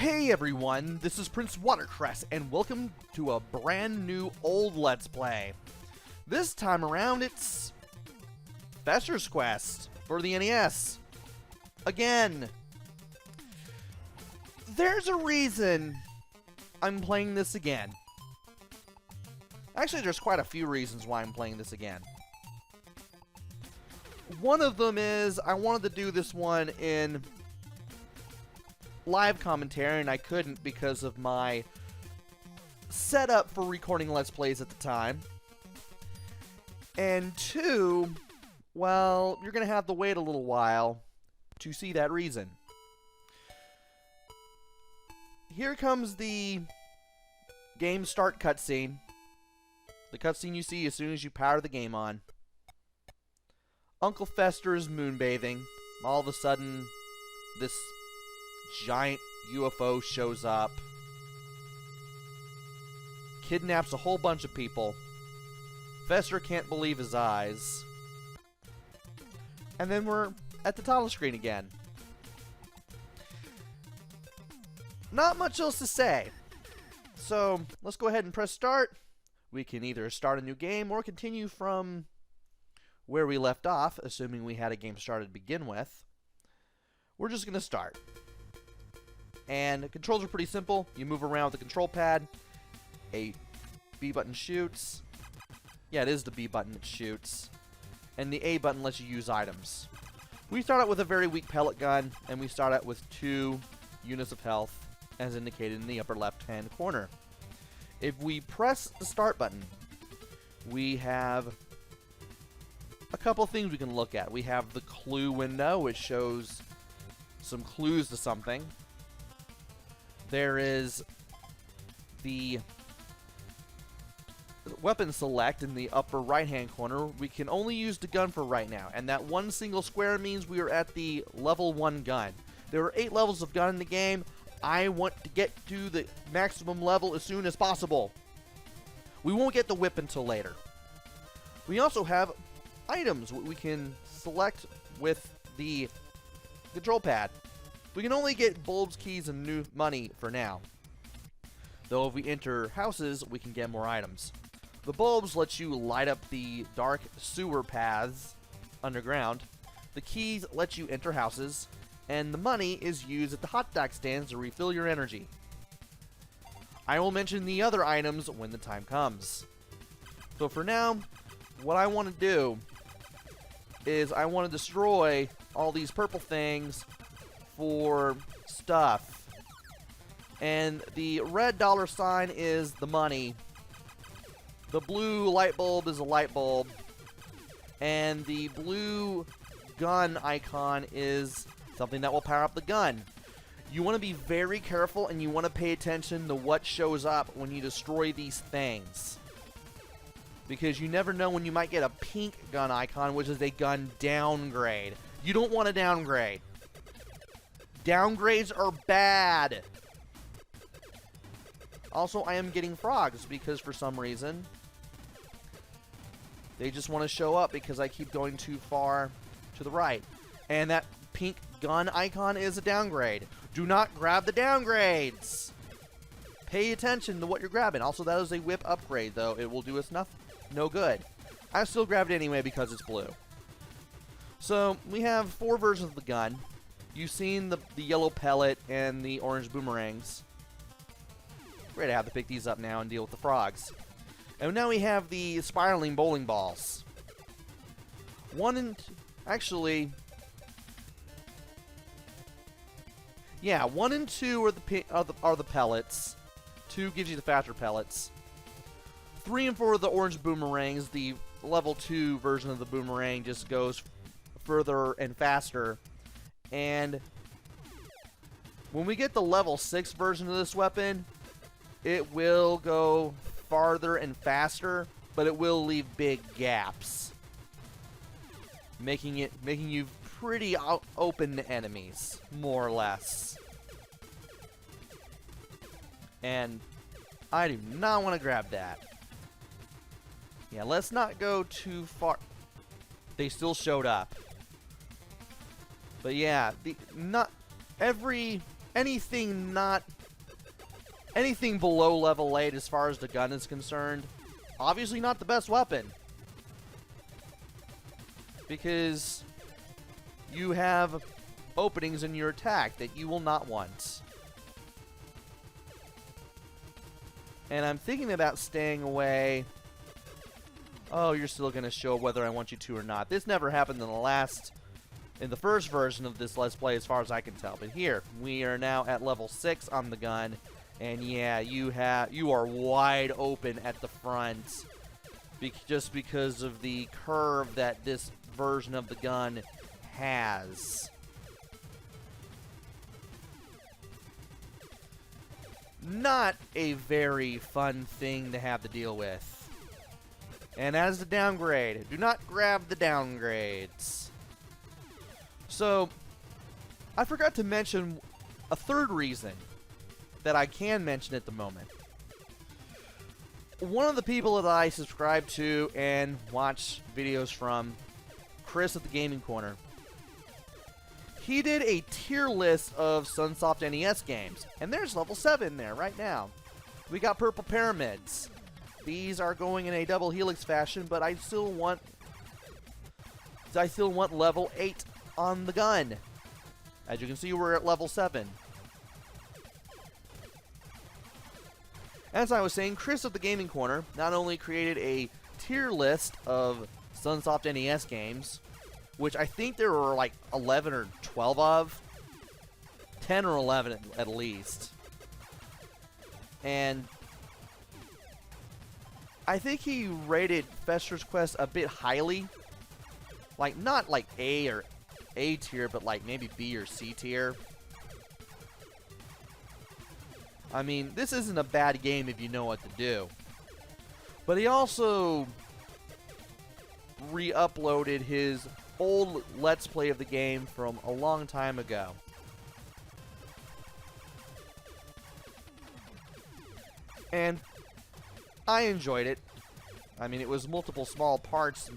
Hey everyone, this is PrinceWatercress, and welcome to a brand new old Let's Play. This time around, it's Fester's Quest for the NES. Again. There's a reason I'm playing this again. Actually, there's quite a few reasons why I'm playing this again. One of them is I wanted to do this one in live commentary, and I couldn't because of my setup for recording Let's Plays at the time. And two, well, you're going to have to wait a little while to see that reason. Here comes the game start cutscene. The cutscene you see as soon as you power the game on. Uncle Fester is moonbathing. All of a sudden, this giant UFO shows up, kidnaps a whole bunch of people. Fester can't believe his eyes. And then we're at the title screen again. Not much else to say. So, let's go ahead and press start. We can either start a new game or continue from where we left off, assuming we had a game started to begin with. We're just going to start. And the controls are pretty simple. You move around with the control pad. A B button shoots. Yeah, it is the B button that shoots. And the A button lets you use items. We start out with a very weak pellet gun, and we start out with 2 units of health, as indicated in the upper left-hand corner. If we press the start button, we have a couple things we can look at. We have the clue window, which shows some clues to something. There is the weapon select in the upper right-hand corner. We can only use the gun for right now, and that one single square means we are at the level 1 gun. There are 8 levels of gun in the game. I want to get to the maximum level as soon as possible. We won't get the whip until later. We also have items we can select with the control pad. We can only get bulbs, keys, and new money for now. Though if we enter houses, we can get more items. The bulbs let you light up the dark sewer paths underground. The keys let you enter houses. And the money is used at the hot dog stands to refill your energy. I will mention the other items when the time comes. So for now, what I want to do is I want to destroy all these purple things for stuff. And the red dollar sign is the money. The blue light bulb is a light bulb. And the blue gun icon is something that will power up the gun. You want to be very careful, and you want to pay attention to what shows up when you destroy these things. Because you never know when you might get a pink gun icon, which is a gun downgrade. You don't want a downgrade. Downgrades are bad. Also, I am getting frogs because for some reason they just want to show up because I keep going too far to the right. And that pink gun icon is a downgrade. Do not grab the downgrades. Pay attention to what you're grabbing. Also, that is a whip upgrade, though. It will do us no good. I still grabbed it anyway because it's blue. So, we have 4 versions of the gun. You've seen the yellow pellet and the orange boomerangs. Ready to have to pick these up now and deal with the frogs. And now we have the spiraling bowling balls. 1 and... Actually... Yeah, 1 and 2 are the pellets. 2 gives you the faster pellets. 3 and 4 are the orange boomerangs. The level 2 version of the boomerang just goes further and faster. And when we get the level 6 version of this weapon, it will go farther and faster, but it will leave big gaps, making you pretty open to enemies, more or less. And I do not want to grab that. Yeah, let's not go too far. They still showed up. But yeah, not every anything anything below level 8 as far as the gun is concerned, obviously not the best weapon. Because you have openings in your attack that you will not want. And I'm thinking about staying away. Oh, you're still going to show whether I want you to or not. This never happened in the first version of this Let's Play as far as I can tell. But here, we are now at level 6 on the gun. And yeah, you are wide open at the front. Just because of the curve that this version of the gun has. Not a very fun thing to have to deal with. And as the downgrade, do not grab the downgrades. So, I forgot to mention a third reason that I can mention at the moment. One of the people that I subscribe to and watch videos from, Chris at the Gaming Corner, he did a tier list of Sunsoft NES games, and there's level 7 there right now. We got Purple Pyramids. These are going in a double helix fashion, but I still want level 8 on the gun. As you can see, we're at level 7. As I was saying, Chris at the Gaming Corner not only created a tier list of Sunsoft NES games, which I think there were like 11 or 12 of. 10 or 11 at least. And I think he rated Fester's Quest a bit highly. Like, not like A or A tier, but like maybe B or C tier. I mean, this isn't a bad game if you know what to do. But he also re-uploaded his old Let's Play of the game from a long time ago. And I enjoyed it. I mean, it was multiple small parts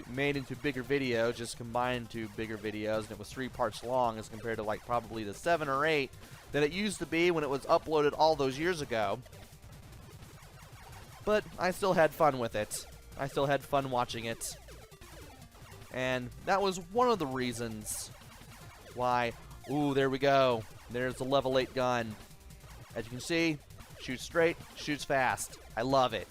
made into bigger videos, just combined into bigger videos, and it was 3 parts long as compared to like probably the 7 or 8 that it used to be when it was uploaded all those years ago. But I still had fun with it. I still had fun watching it. And that was one of the reasons why... Ooh, there we go. There's the level 8 gun. As you can see, shoots straight, shoots fast. I love it.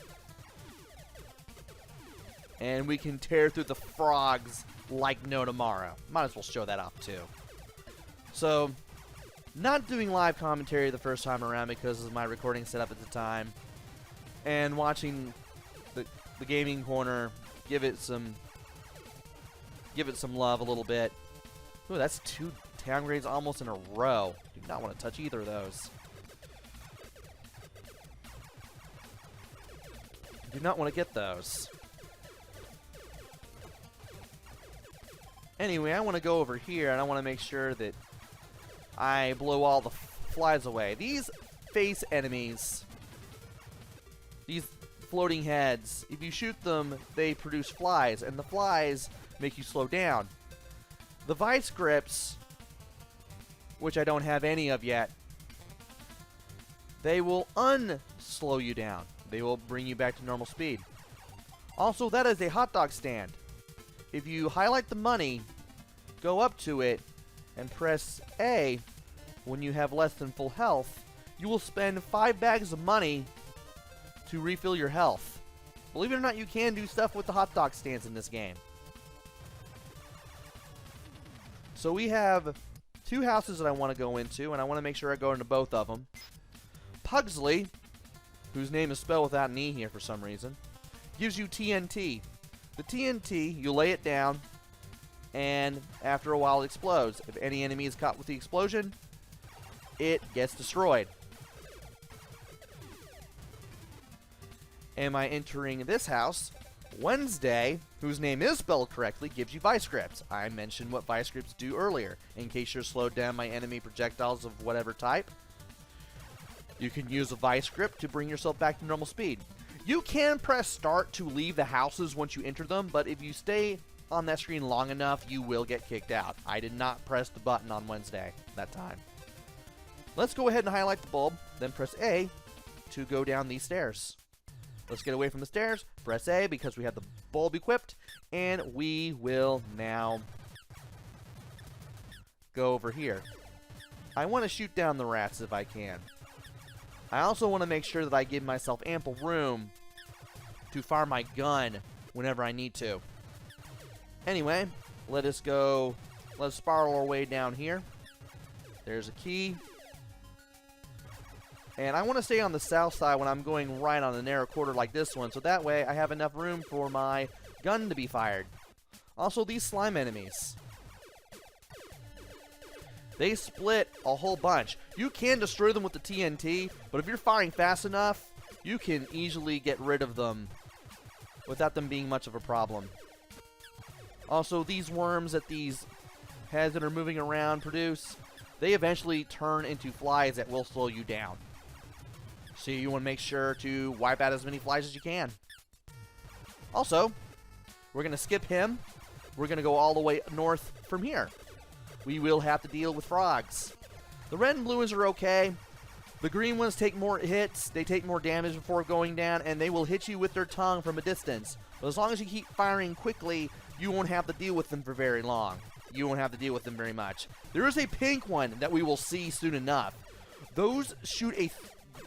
And we can tear through the frogs like no tomorrow. Might as well show that off too. So, not doing live commentary the first time around because of my recording setup at the time. And watching the Gaming Corner give it some love a little bit. Ooh, that's 2 downgrades almost in a row. Do not want to touch either of those. Do not want to get those. Anyway, I want to go over here and I want to make sure that I blow all the flies away. These face enemies, these floating heads, if you shoot them, they produce flies, and the flies make you slow down. The vice grips, which I don't have any of yet, they will slow you down. They will bring you back to normal speed. Also, that is a hot dog stand. If you highlight the money, go up to it, and press A when you have less than full health, you will spend 5 bags of money to refill your health. Believe it or not, you can do stuff with the hot dog stands in this game. So we have 2 houses that I want to go into, and I want to make sure I go into both of them. Pugsley, whose name is spelled without an E here for some reason, gives you TNT. The TNT, you lay it down, and after a while it explodes. If any enemy is caught with the explosion, it gets destroyed. Am I entering this house? Wednesday, whose name is spelled correctly, gives you vice grips. I mentioned what vice grips do earlier. In case you're slowed down by enemy projectiles of whatever type, you can use a vice grip to bring yourself back to normal speed. You can press start to leave the houses once you enter them, but if you stay on that screen long enough, you will get kicked out. I did not press the button on Wednesday that time. Let's go ahead and highlight the bulb, then press A to go down these stairs. Let's get away from the stairs, press A because we have the bulb equipped, and we will now go over here. I want to shoot down the rats if I can. I also want to make sure that I give myself ample room to fire my gun whenever I need to. Anyway, let's spiral our way down here. There's a key. And I want to stay on the south side when I'm going right on a narrow corridor like this one, so that way I have enough room for my gun to be fired. Also, these slime enemies. They split a whole bunch. You can destroy them with the TNT, but if you're firing fast enough, you can easily get rid of them without them being much of a problem. Also, these worms that these heads that are moving around produce, they eventually turn into flies that will slow you down. So you want to make sure to wipe out as many flies as you can. Also, we're going to skip him. We're going to go all the way north from here. We will have to deal with frogs. The red and blue ones are okay. The green ones take more hits, they take more damage before going down, and they will hit you with their tongue from a distance. But as long as you keep firing quickly, you won't have to deal with them for very long. You won't have to deal with them very much. There is a pink one that we will see soon enough. Those shoot a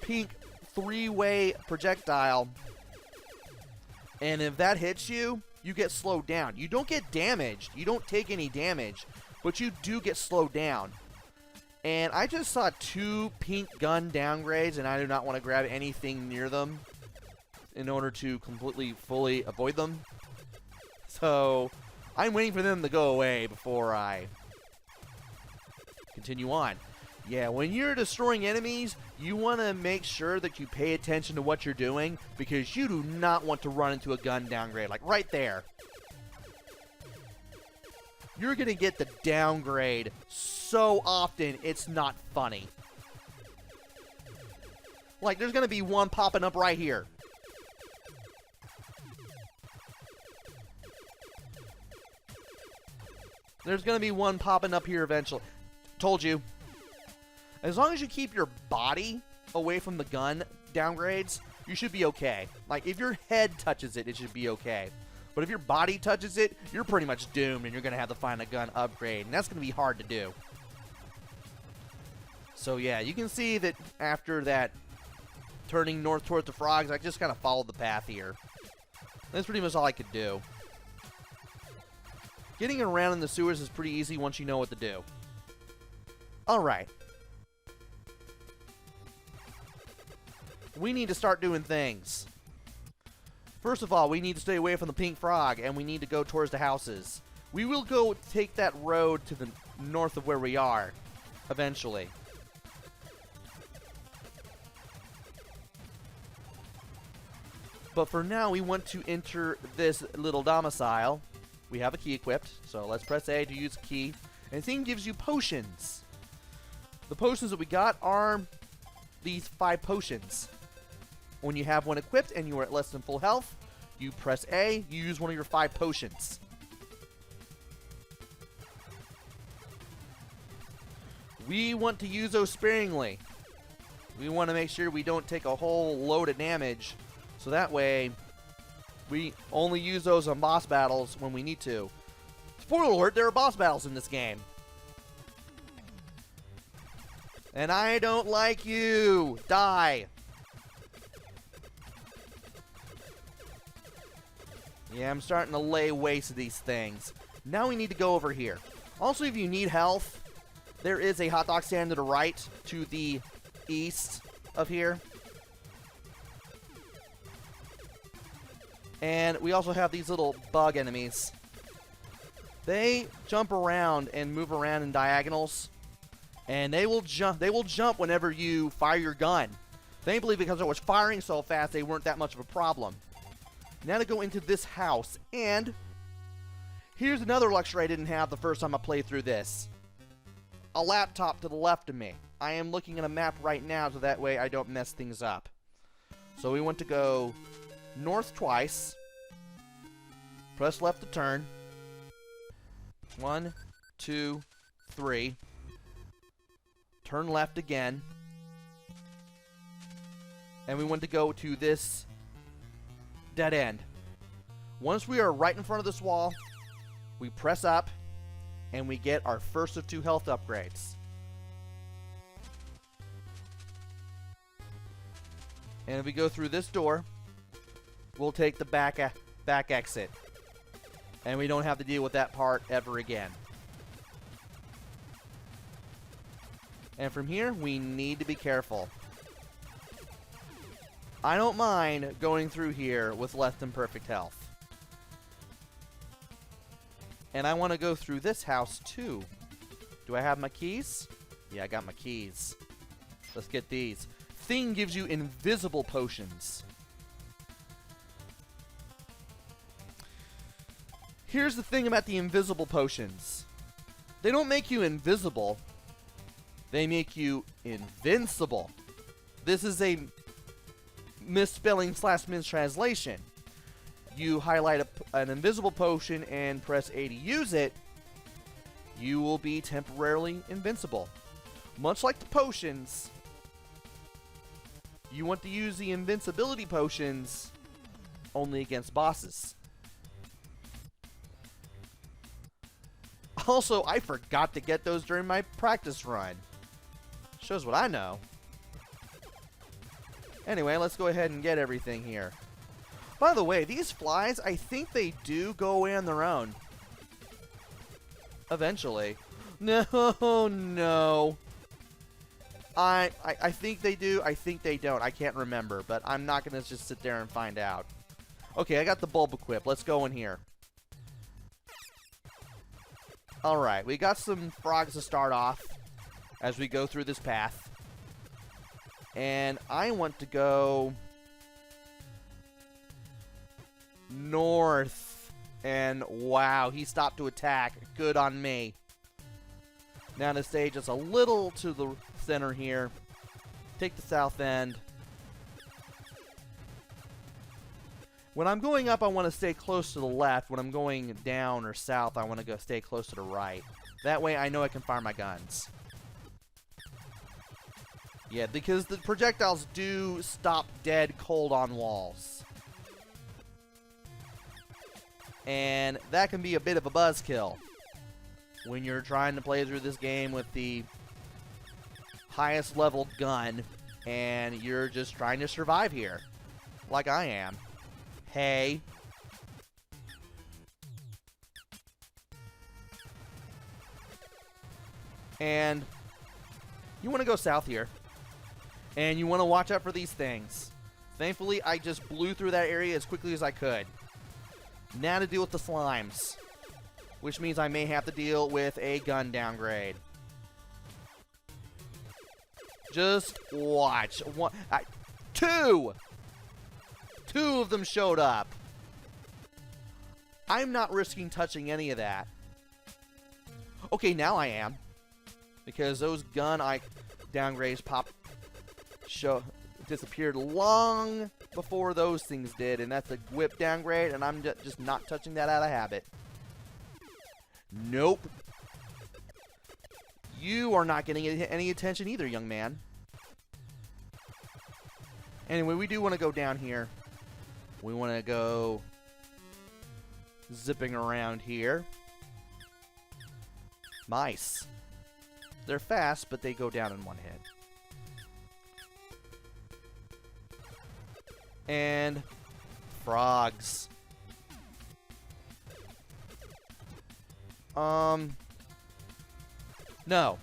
pink three-way projectile, and if that hits you, you get slowed down. You don't get damaged. You don't take any damage, but you do get slowed down. And I just saw 2 pink gun downgrades, and I do not want to grab anything near them in order to completely, fully avoid them. So I'm waiting for them to go away before I continue on. Yeah, when you're destroying enemies, you want to make sure that you pay attention to what you're doing, because you do not want to run into a gun downgrade, like right there. You're going to get the downgrade so often, it's not funny. Like, there's going to be one popping up right here. There's going to be one popping up here eventually. Told you. As long as you keep your body away from the gun downgrades, you should be okay. Like, if your head touches it, it should be okay. But if your body touches it, you're pretty much doomed, and you're going to have to find a gun upgrade, and that's going to be hard to do. So yeah, you can see that after that turning north towards the frogs, I just kind of followed the path here. That's pretty much all I could do. Getting around in the sewers is pretty easy once you know what to do. Alright. We need to start doing things. First of all, we need to stay away from the pink frog, and we need to go towards the houses. We will go take that road to the north of where we are, eventually. But for now, we want to enter this little domicile. We have a key equipped, so let's press A to use a key. And the thing gives you potions. The potions that we got are these 5 potions. When you have one equipped and you are at less than full health, you press A, you use one of your 5 potions. We want to use those sparingly. We want to make sure we don't take a whole load of damage, so that way we only use those on boss battles when we need to. Spoiler alert, there are boss battles in this game. And I don't like you. Die. Yeah, I'm starting to lay waste to these things. Now we need to go over here. Also, if you need health, there is a hot dog stand to the right, to the east of here. And we also have these little bug enemies. They jump around and move around in diagonals. And they will jump whenever you fire your gun. Thankfully, because I was firing so fast, they weren't that much of a problem. Now to go into this house, and here's another luxury I didn't have the first time I played through this. A laptop to the left of me. I am looking at a map right now, so that way I don't mess things up. So we want to go north twice. Press left to turn. 1, 2, 3. turn left again. And we want to go to this dead end. Once we are right in front of this wall, we press up, and we get our first of 2 health upgrades. And if we go through this door, we'll take the back exit. And we don't have to deal with that part ever again. And from here, we need to be careful. I don't mind going through here with less than perfect health. And I want to go through this house too. Do I have my keys? Yeah, I got my keys. Let's get these. Thing gives you invisible potions. Here's the thing about the invisible potions. They don't make you invisible. They make you invincible. This is a misspelling / mistranslation. You highlight an invisible potion and press A to use it, you will be temporarily invincible. Much like the potions, you want to use the invincibility potions only against bosses. Also, I forgot to get those during my practice run. Shows what I know. Anyway, let's go ahead and get everything here. By the way, these flies, I think they do go away on their own. Eventually. No, no. I think they do. I think they don't. I can't remember, but I'm not going to just sit there and find out. Okay, I got the bulb equipped. Let's go in here. Alright, we got some frogs to start off as we go through this path. And I want to go north. And wow, he stopped to attack. Good on me. Now to stay just a little to the center here. Take the south end. When I'm going up, I want to stay close to the left. When I'm going down or south, I want to go stay close to the right. That way I know I can fire my guns. Yeah, because the projectiles do stop dead cold on walls. And that can be a bit of a buzzkill when you're trying to play through this game with the highest level gun and you're just trying to survive here, like I am. Hey. And you want to go south here. And you want to watch out for these things. Thankfully, I just blew through that area as quickly as I could. Now to deal with the slimes, which means I may have to deal with a gun downgrade. Just watch. Two of them showed up. I'm not risking touching any of that. Okay, now I am. Because those gun downgrades disappeared long before those things did, and that's a whip downgrade, and I'm just not touching that out of habit. Nope. You are not getting any attention either, young man. Anyway, we do want to go down here. We want to go zipping around here. Mice. They're fast, but they go down in one hit. And frogs. No.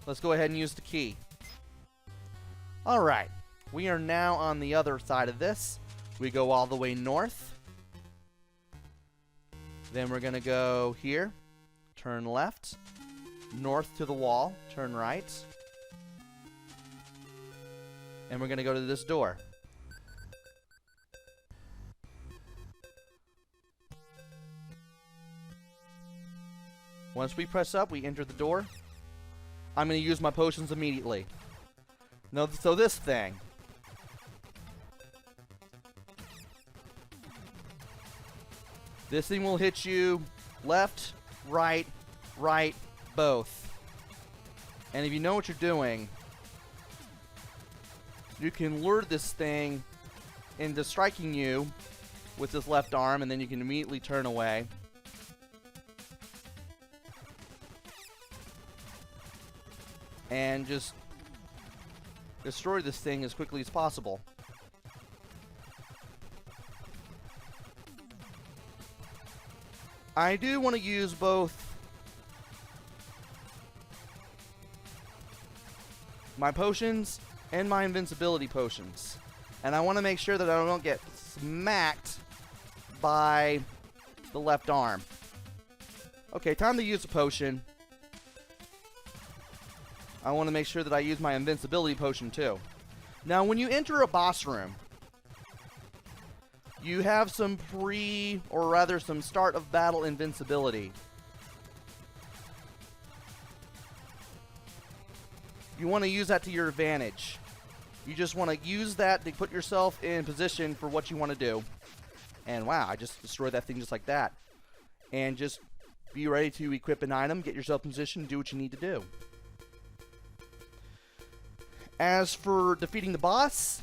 Let's go ahead and use the key. Alright. We are now on the other side of this. We go all the way north. Then we're going to go here. Turn left. North to the wall. Turn right. And we're going to go to this door. Once we press up, we enter the door. I'm going to use my potions immediately. No, so this thing. This thing will hit you left, right, both. And if you know what you're doing, you can lure this thing into striking you with this left arm, and then you can immediately turn away. And just destroy this thing as quickly as possible. I do want to use both my potions and my invincibility potions. And I want to make sure that I don't get smacked by the left arm. Okay, time to use a potion. I want to make sure that I use my invincibility potion too. Now, when you enter a boss room, you have some some start of battle invincibility. You want to use that to your advantage. You just want to use that to put yourself in position for what you want to do. And wow, I just destroyed that thing just like that. And just be ready to equip an item, get yourself in position, do what you need to do. As for defeating the boss,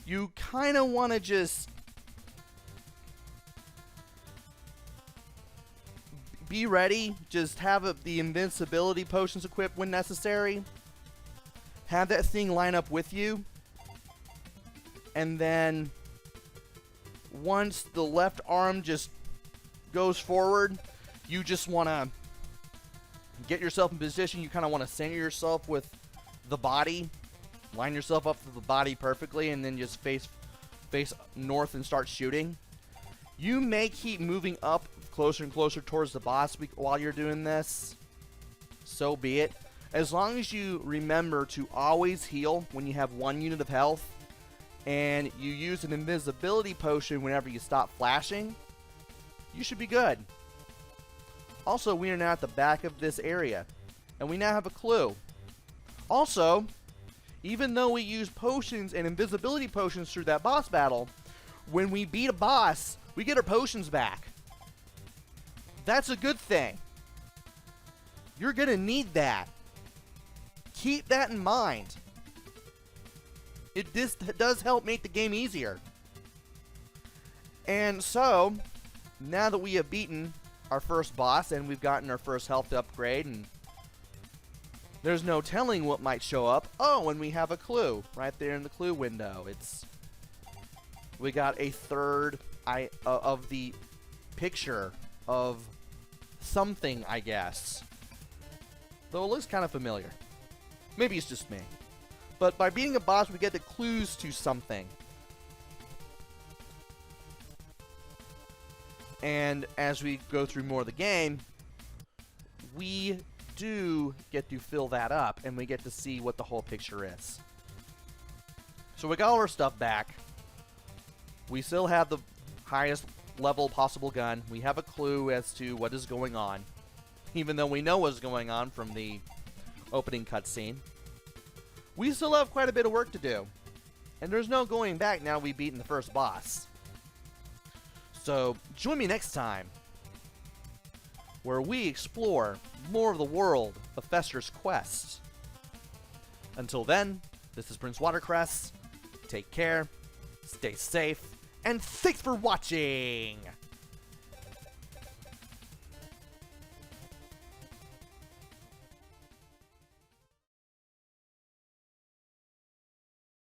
you kind of want to just be ready. Just have the invincibility potions equipped when necessary. Have that thing line up with you. And then once the left arm just goes forward, you just want to get yourself in position. You kind of want to center yourself with the body. Line yourself up to the body perfectly, and then just face north and start shooting. You may keep moving up closer and closer towards the boss while you're doing this. So be it. As long as you remember to always heal when you have 1 unit of health, and you use an invisibility potion whenever you stop flashing, you should be good. Also, we are now at the back of this area, and we now have a clue. Also, even though we use potions and invisibility potions through that boss battle, when we beat a boss, we get our potions back. That's a good thing. You're gonna need that. Keep that in mind. This does help make the game easier. And so, now that we have beaten our first boss and we've gotten our first health upgrade, and there's no telling what might show up. Oh, and we have a clue right there in the clue window. We got a third of the picture of something, I guess. Though it looks kind of familiar. Maybe it's just me. But by beating a boss, we get the clues to something. And as we go through more of the game, we do get to fill that up, and we get to see what the whole picture is. So we got all our stuff back. We still have the highest level possible gun. We have a clue as to what is going on, even though we know what's going on from the opening cutscene. We still have quite a bit of work to do, and there's no going back now we've beaten the first boss. So join me next time, where we explore more of the world of Fester's Quest. Until then, this is PrinceWatercress. Take care, stay safe, and thanks for watching!